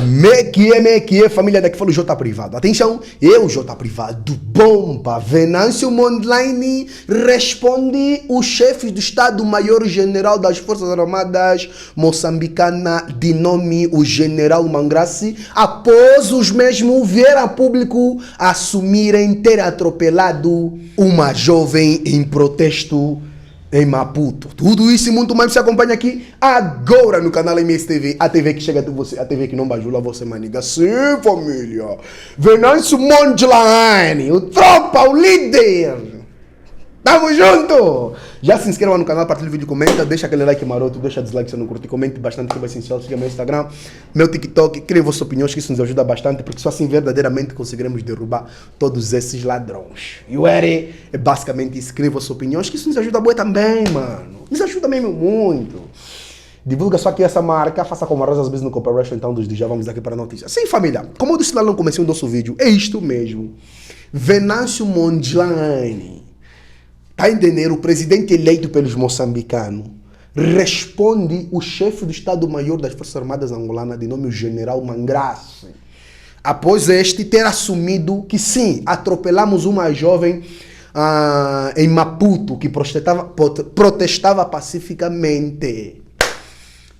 Me que é, família, daqui fala o J Privado. Atenção, eu, J Privado, bomba. Venâncio Mondlane responde os chefes do Estado-Maior-General das Forças Armadas moçambicana de nome o General Mangrassi, após os mesmos ver a público assumirem ter atropelado uma jovem em protesto em Maputo. Tudo isso e muito mais você acompanha aqui agora no canal MSTV, a TV que chega até você, a TV que não bajula você, maniga. Sim, família. Venâncio Mondlane, o tropa, o líder. Tamo junto! Já se inscreva no canal, partilha o vídeo, comenta, deixa aquele like maroto, deixa dislike se não curte, comente bastante, que vai ser essencial. Siga meu Instagram, meu TikTok, criem vossas opiniões, que isso nos ajuda bastante, porque só assim verdadeiramente conseguiremos derrubar todos esses ladrões. E o Ere é basicamente isso, criem vossas opiniões, que isso nos ajuda muito também, mano. Nos ajuda mesmo muito. Divulga só aqui essa marca, faça como a Rosas Business Corporation, então desde já vamos aqui para a notícia. Sim, família, como eu disse lá no começo do nosso vídeo, é isto mesmo. Venâncio Mondlane, tá entendendo? O presidente eleito pelos moçambicanos responde o chefe do Estado-Maior das Forças Armadas angolanas, de nome o General Mangrassi, após este ter assumido que sim, atropelamos uma jovem em Maputo que protestava pacificamente.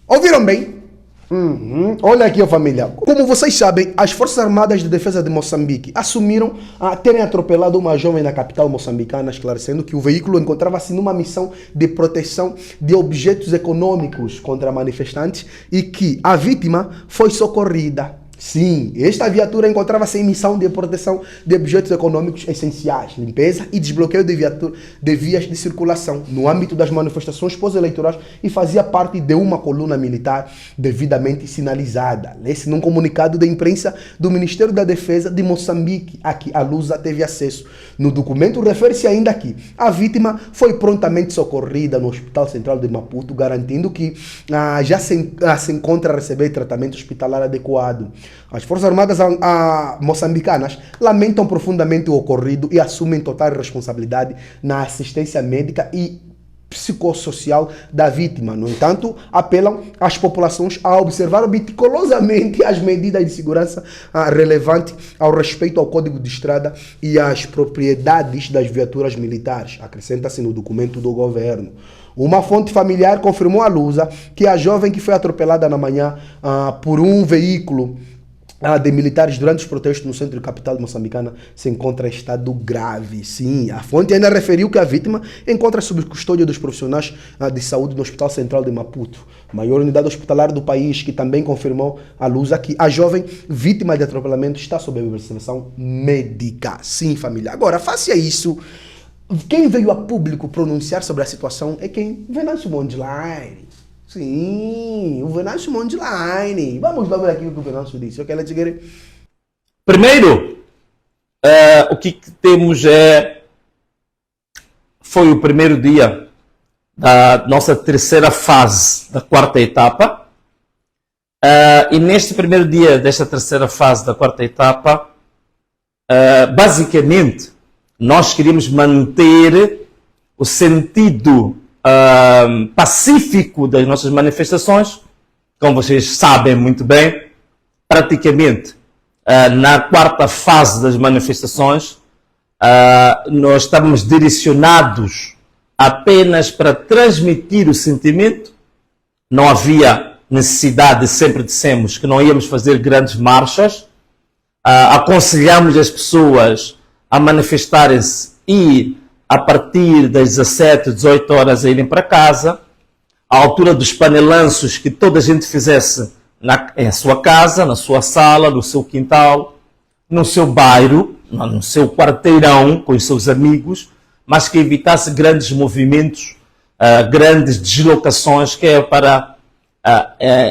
Ouviram bem? Olha aqui, família. Como vocês sabem, as Forças Armadas de Defesa de Moçambique assumiram terem atropelado uma jovem na capital moçambicana, esclarecendo que o veículo encontrava-se numa missão de proteção de objetos econômicos contra manifestantes e que a vítima foi socorrida. Sim, esta viatura encontrava-se em missão de proteção de objetos econômicos essenciais, limpeza e desbloqueio de vias de circulação no âmbito das manifestações pós-eleitorais e fazia parte de uma coluna militar devidamente sinalizada. Lê-se num comunicado de imprensa do Ministério da Defesa de Moçambique, a que a Lusa teve acesso. No documento refere-se ainda que a vítima foi prontamente socorrida no Hospital Central de Maputo, garantindo que já se encontra a receber tratamento hospitalar adequado. As Forças Armadas moçambicanas lamentam profundamente o ocorrido e assumem total responsabilidade na assistência médica e psicossocial da vítima. No entanto, apelam às populações a observar meticulosamente as medidas de segurança relevantes ao respeito ao Código de Estrada e às propriedades das viaturas militares, acrescenta-se no documento do governo. Uma fonte familiar confirmou à Lusa que a jovem que foi atropelada na manhã por um veículo de militares durante os protestos no centro capital moçambicana se encontra em estado grave. Sim, a fonte ainda referiu que a vítima encontra-se sob custódia dos profissionais de saúde no Hospital Central de Maputo, maior unidade hospitalar do país, que também confirmou à Lusa que a jovem vítima de atropelamento está sob observação médica. Sim, família. Agora, face a isso, quem veio a público pronunciar sobre a situação é quem? Venâncio Mondlane. Sim, o Venâncio Mondlane. Vamos lá ver aqui o que o Venâncio disse. Eu quero dizer. Primeiro, o que temos foi o primeiro dia da nossa terceira fase da quarta etapa. E neste primeiro dia desta terceira fase da quarta etapa, basicamente, nós queríamos manter o sentido pacífico das nossas manifestações. Como vocês sabem muito bem, praticamente na quarta fase das manifestações, nós estávamos direcionados apenas para transmitir o sentimento. Não havia necessidade, sempre dissemos que não íamos fazer grandes marchas. Aconselhamos as pessoas a manifestarem-se e a partir das 17, 18 horas a irem para casa, à altura dos panelanços, que toda a gente fizesse em sua casa, na sua sala, no seu quintal, no seu bairro, no seu quarteirão, com os seus amigos, mas que evitasse grandes movimentos, grandes deslocações, que é para,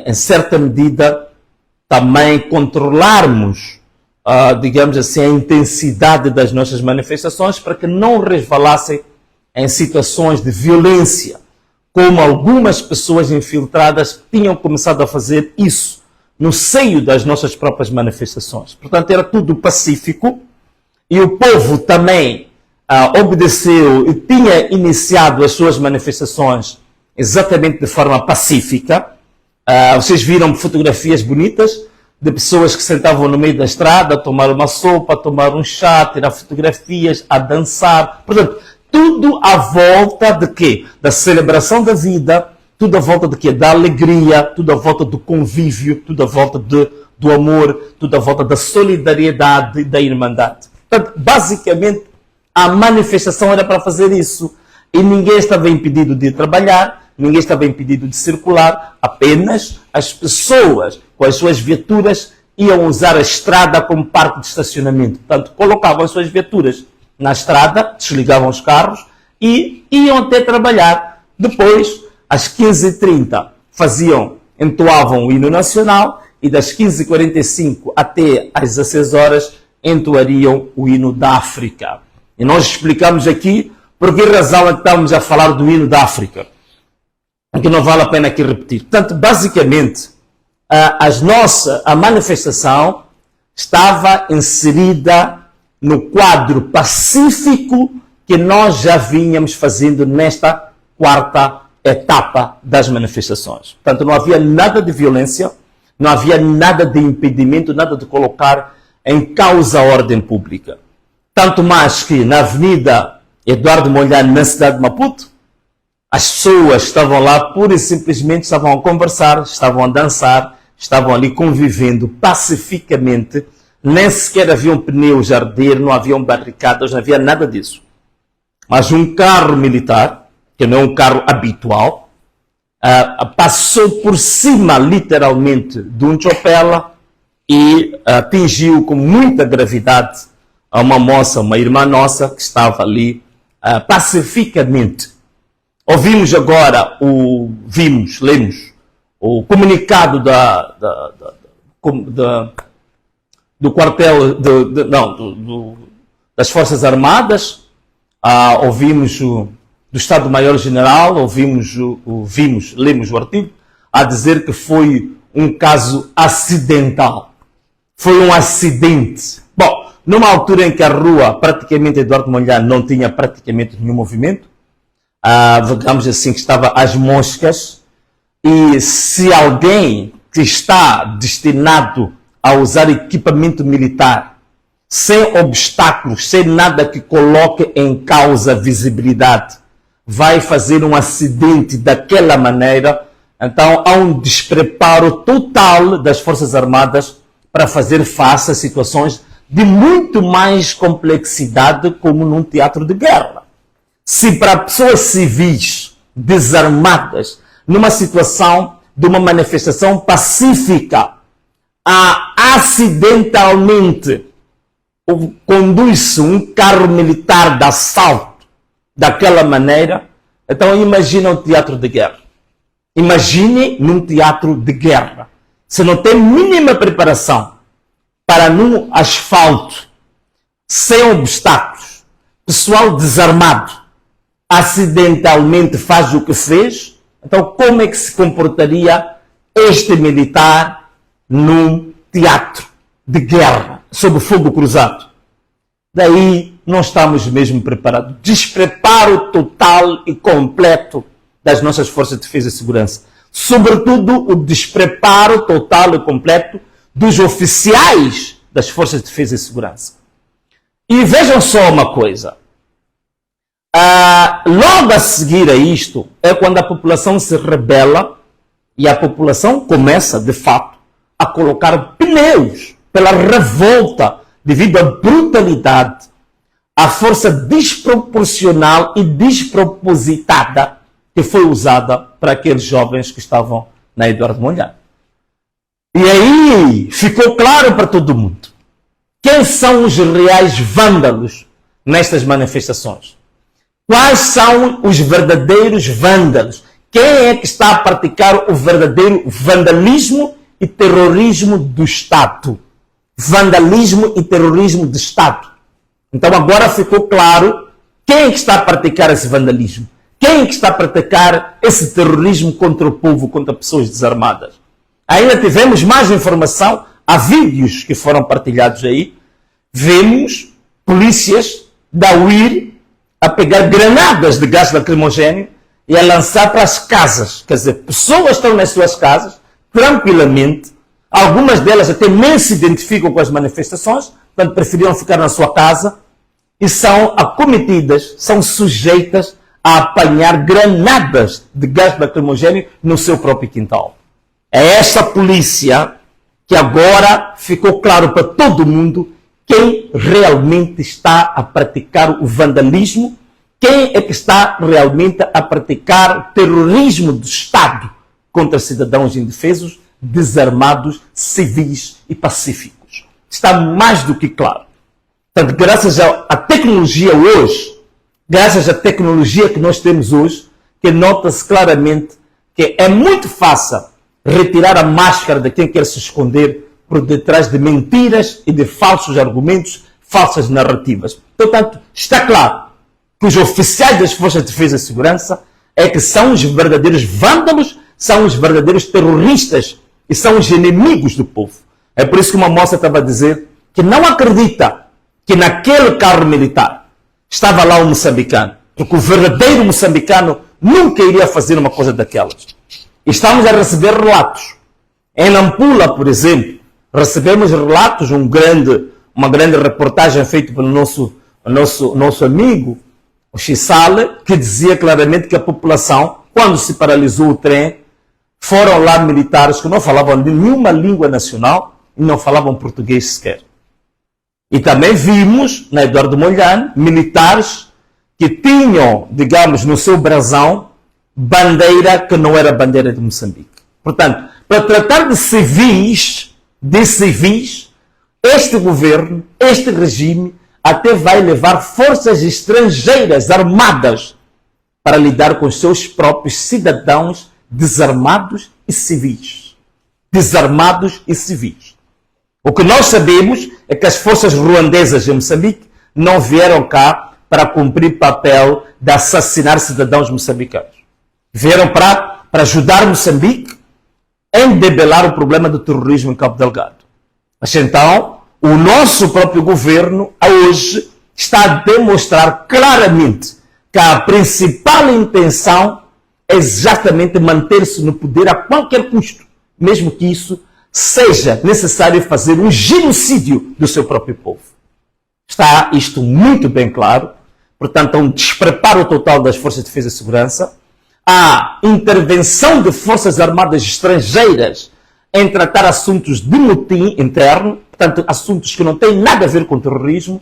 em certa medida, também controlarmos digamos assim, a intensidade das nossas manifestações para que não resvalassem em situações de violência, como algumas pessoas infiltradas tinham começado a fazer isso no seio das nossas próprias manifestações. Portanto, era tudo pacífico e o povo também obedeceu e tinha iniciado as suas manifestações exatamente de forma pacífica. Vocês viram fotografias bonitas de pessoas que sentavam no meio da estrada a tomar uma sopa, a tomar um chá, a tirar fotografias, a dançar. Portanto, tudo à volta de quê? Da celebração da vida, tudo à volta de quê? Da alegria, tudo à volta do convívio, tudo à volta do amor, tudo à volta da solidariedade e da irmandade. Portanto, basicamente, a manifestação era para fazer isso. E ninguém estava impedido de trabalhar, ninguém estava impedido de circular, apenas as pessoas com as suas viaturas iam usar a estrada como parque de estacionamento. Portanto, colocavam as suas viaturas na estrada, desligavam os carros e iam até trabalhar. Depois, às 15h30, entoavam o hino nacional e das 15h45 até às 16 horas entoariam o hino da África. E nós explicamos aqui por que razão é que estamos a falar do hino da África. Que não vale a pena aqui repetir. Portanto, basicamente, a manifestação estava inserida no quadro pacífico que nós já vínhamos fazendo nesta quarta etapa das manifestações. Portanto, não havia nada de violência, não havia nada de impedimento, nada de colocar em causa a ordem pública. Tanto mais que na Avenida Eduardo Mondlane, na cidade de Maputo, as pessoas estavam lá pura e simplesmente estavam a conversar, estavam a dançar, estavam ali convivendo pacificamente, nem sequer haviam pneus a arder, não haviam barricadas, não havia nada disso. Mas um carro militar, que não é um carro habitual, passou por cima, literalmente, de um chopela e atingiu com muita gravidade a uma moça, uma irmã nossa, que estava ali pacificamente. Ouvimos agora, lemos o comunicado do quartel, das Forças Armadas, ouvimos do Estado-Maior-General, lemos o artigo, a dizer que foi um caso acidental. Foi um acidente. Bom, numa altura em que a rua, praticamente, Eduardo Mondlane não tinha praticamente nenhum movimento, digamos assim, que estava às moscas, e se alguém que está destinado a usar equipamento militar, sem obstáculos, sem nada que coloque em causa a visibilidade, vai fazer um acidente daquela maneira, então há um despreparo total das Forças Armadas para fazer face a situações de muito mais complexidade, como num teatro de guerra. Se para pessoas civis desarmadas, numa situação de uma manifestação pacífica, acidentalmente conduz-se um carro militar de assalto daquela maneira, então imagina um teatro de guerra. Imagine num teatro de guerra. Se não tem mínima preparação para num asfalto, sem obstáculos, pessoal desarmado, acidentalmente faz o que fez, então como é que se comportaria este militar num teatro de guerra, sob fogo cruzado? Daí não estamos mesmo preparados. Despreparo total e completo das nossas forças de defesa e segurança. Sobretudo o despreparo total e completo dos oficiais das forças de defesa e segurança. E vejam só uma coisa. Logo a seguir a isto é quando a população se rebela e a população começa, de fato, a colocar pneus pela revolta devido à brutalidade, à força desproporcional e despropositada que foi usada para aqueles jovens que estavam na Eduardo Mondlane. E aí ficou claro para todo mundo quem são os reais vândalos nestas manifestações. Quais são os verdadeiros vândalos? Quem é que está a praticar o verdadeiro vandalismo e terrorismo do Estado? Vandalismo e terrorismo do Estado. Então agora ficou claro quem é que está a praticar esse vandalismo. Quem é que está a praticar esse terrorismo contra o povo, contra pessoas desarmadas? Ainda tivemos mais informação, há vídeos que foram partilhados aí. Vemos polícias da UIR a pegar granadas de gás lacrimogéneo e a lançar para as casas. Quer dizer, pessoas estão nas suas casas, tranquilamente, Algumas delas até nem se identificam com as manifestações, portanto preferiram ficar na sua casa e são acometidas, são sujeitas a apanhar granadas de gás lacrimogéneo no seu próprio quintal. É essa polícia que agora ficou claro para todo mundo quem realmente está a praticar o vandalismo, quem é que está realmente a praticar terrorismo do Estado contra cidadãos indefesos, desarmados, civis e pacíficos. Está mais do que claro. Portanto, graças à tecnologia hoje, graças à tecnologia que nós temos hoje, que nota-se claramente que é muito fácil retirar a máscara de quem quer se esconder por detrás de mentiras e de falsos argumentos, falsas narrativas. Portanto, está claro que os oficiais das Forças de Defesa e Segurança é que são os verdadeiros vândalos, são os verdadeiros terroristas e são os inimigos do povo. É por isso que uma moça estava a dizer que não acredita que naquele carro militar estava lá um moçambicano, porque o verdadeiro moçambicano nunca iria fazer uma coisa daquelas. Estamos a receber relatos. Em Nampula, por exemplo, recebemos relatos, uma grande reportagem feita pelo nosso amigo, o Xissale, que dizia claramente que a população, quando se paralisou o trem, foram lá militares que não falavam nenhuma língua nacional e não falavam português sequer. E também vimos, na Eduardo Mondlane, militares que tinham, digamos, no seu brasão, bandeira que não era bandeira de Moçambique. Portanto, para tratar de civis, este governo, este regime, até vai levar forças estrangeiras armadas para lidar com os seus próprios cidadãos desarmados e civis. Desarmados e civis. O que nós sabemos é que as forças ruandesas em Moçambique não vieram cá para cumprir papel de assassinar cidadãos moçambicanos. Vieram para ajudar Moçambique em debelar o problema do terrorismo em Cabo Delgado. Mas então, o nosso próprio governo, hoje, está a demonstrar claramente que a principal intenção é exatamente manter-se no poder a qualquer custo, mesmo que isso seja necessário fazer um genocídio do seu próprio povo. Está isto muito bem claro. Portanto, há um despreparo total das Forças de Defesa e Segurança, a intervenção de forças armadas estrangeiras em tratar assuntos de motim interno, portanto, assuntos que não têm nada a ver com terrorismo.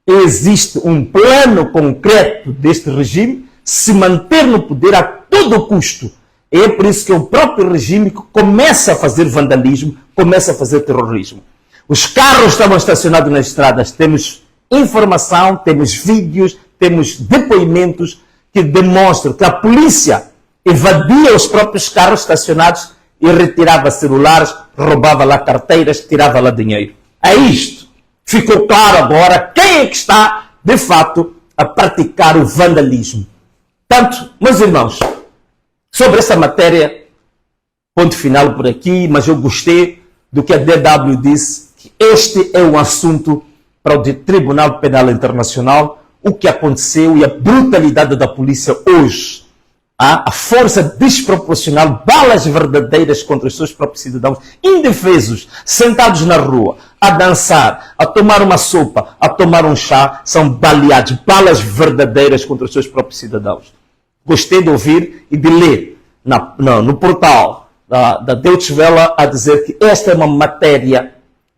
Existe um plano concreto deste regime se manter no poder a todo custo. É por isso que é o próprio regime que começa a fazer vandalismo, começa a fazer terrorismo. Os carros estavam estacionados nas estradas. Temos informação, temos vídeos, temos depoimentos que demonstram que a polícia evadia os próprios carros estacionados e retirava celulares, roubava lá carteiras, tirava lá dinheiro. É isto. Ficou claro agora quem é que está, de fato, a praticar o vandalismo. Portanto, meus irmãos, sobre essa matéria, ponto final por aqui, mas eu gostei do que a DW disse, que este é um assunto para o Tribunal Penal Internacional, o que aconteceu e a brutalidade da polícia hoje. A força desproporcional, balas verdadeiras contra os seus próprios cidadãos indefesos, sentados na rua, a dançar, a tomar uma sopa, a tomar um chá, são baleados, balas verdadeiras contra os seus próprios cidadãos. Gostei de ouvir e de ler no portal da Deutsche Welle a dizer que esta é uma matéria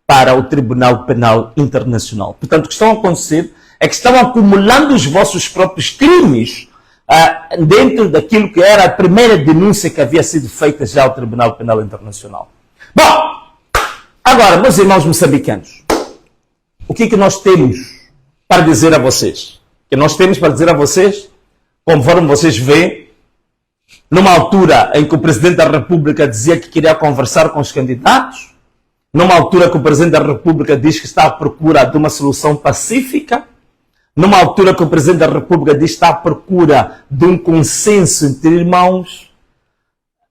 para o Tribunal Penal Internacional. Portanto, o que está a acontecer é que estão acumulando os vossos próprios crimes dentro daquilo que era a primeira denúncia que havia sido feita já ao Tribunal Penal Internacional. Bom, agora, meus irmãos moçambicanos, o que nós temos para dizer a vocês? O que nós temos para dizer a vocês, conforme vocês veem, numa altura em que o Presidente da República dizia que queria conversar com os candidatos, numa altura que o Presidente da República diz que está à procura de uma solução pacífica, numa altura que o Presidente da República diz que está à procura de um consenso entre irmãos,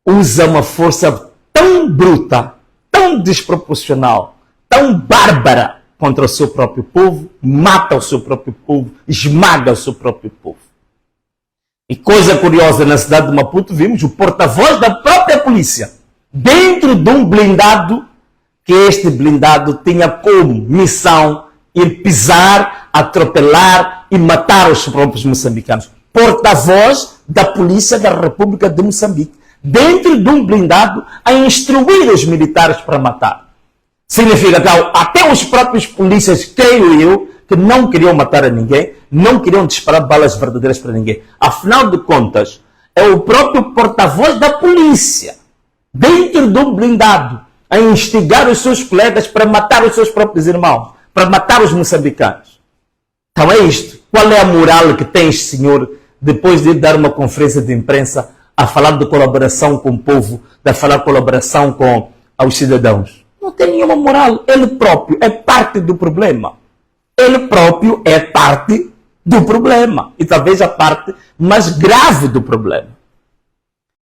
usa uma força tão bruta, tão desproporcional, tão bárbara contra o seu próprio povo, mata o seu próprio povo, esmaga o seu próprio povo. E coisa curiosa, na cidade de Maputo, vimos o porta-voz da própria polícia, dentro de um blindado, que este blindado tinha como missão ir pisar, atropelar e matar os próprios moçambicanos. Porta-voz da Polícia da República de Moçambique, dentro de um blindado, a instruir os militares para matar. Significa que até os próprios polícias, creio eu, que não queriam matar a ninguém, não queriam disparar balas verdadeiras para ninguém. Afinal de contas, é o próprio porta-voz da polícia, dentro de um blindado, a instigar os seus colegas para matar os seus próprios irmãos, para matar os moçambicanos. Então é isto. Qual é a moral que tem este senhor, depois de ir dar uma conferência de imprensa, a falar de colaboração com o povo, de falar de colaboração com os cidadãos? Não tem nenhuma moral. Ele próprio é parte do problema. Ele próprio é parte do problema. E talvez a parte mais grave do problema.